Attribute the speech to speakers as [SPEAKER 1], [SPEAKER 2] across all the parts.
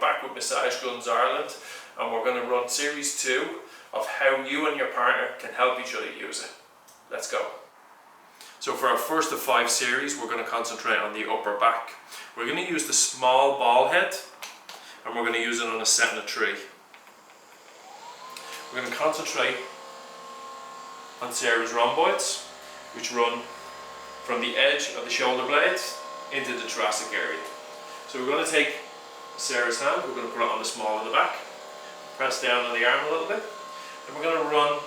[SPEAKER 1] back with Massage Guns Ireland, and we're going to run series 2 of how you and your partner can help each other use it. Let's go. So for our first of 5 series, we're going to concentrate on the upper back. We're going to use the small ball head, and we're going to use it on a setting of 3. We're going to concentrate on Sarah's rhomboids, which run from the edge of the shoulder blades into the thoracic area. So we're going to take Sarah's hand, we're going to put it on the small of the back, press down on the arm a little bit, and we're going to run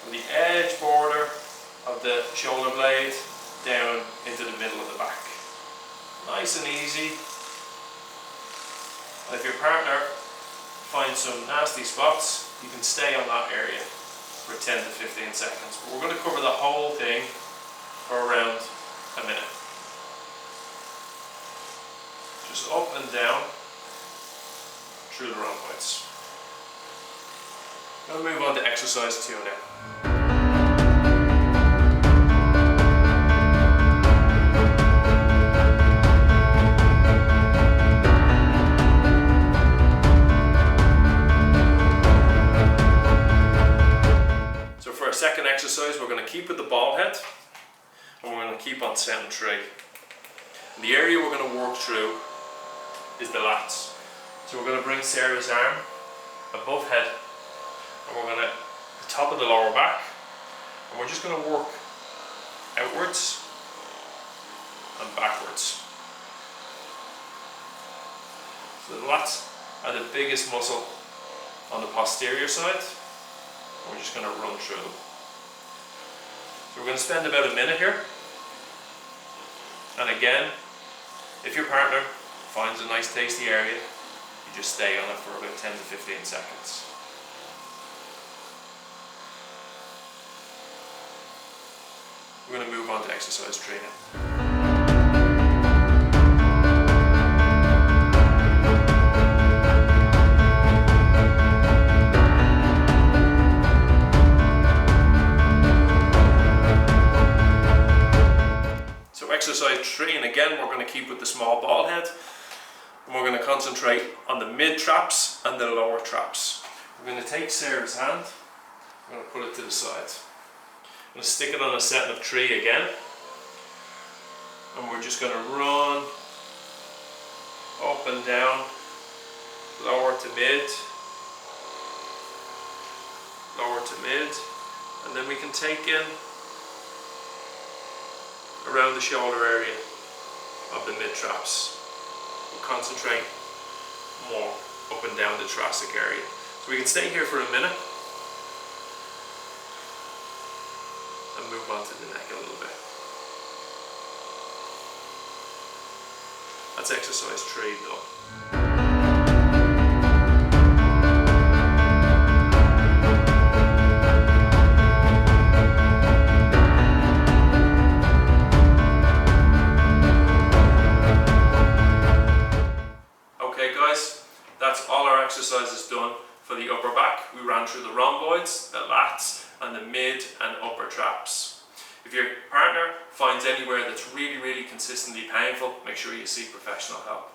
[SPEAKER 1] from the edge border of the shoulder blade down into the middle of the back. Nice and easy. And if your partner finds some nasty spots, you can stay on that area for 10 to 15 seconds. But we're going to cover the whole thing for around a minute. Just up and down through the rhomboids. I'm going to move on to exercise 2 now. So for our second exercise, we're going to keep with the ball head, and we're going to keep on setting 3. And the area we're going to work through is the lats. So we're going to bring Sarah's arm above head, and we're going to the top of the lower back, and we're just going to work outwards and backwards. So the lats are the biggest muscle on the posterior side, and we're just going to run through them. So we're going to spend about a minute here, and again, if your partner finds a nice tasty area, you just stay on it for about 10 to 15 seconds. We're going to move on to exercise 3 now. So exercise 3, and again we're going to keep with the small ball head, and we're going to concentrate on the mid traps and the lower traps. We're going to take Sarah's hand, I'm going to put it to the side. I'm going to stick it on a setting of 3 again, and we're just going to run up and down, lower to mid, and then we can take in around the shoulder area of the mid traps. We'll concentrate more up and down the thoracic area. So we can stay here for a minute and move on to the neck a little bit. That's exercise 3 done. That's all our exercises done for the upper back. We ran through the rhomboids, the lats, and the mid and upper traps. If your partner finds anywhere that's really consistently painful, make sure you seek professional help.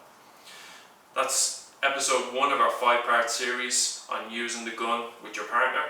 [SPEAKER 1] That's episode 1 of our 5-part series on using the gun with your partner.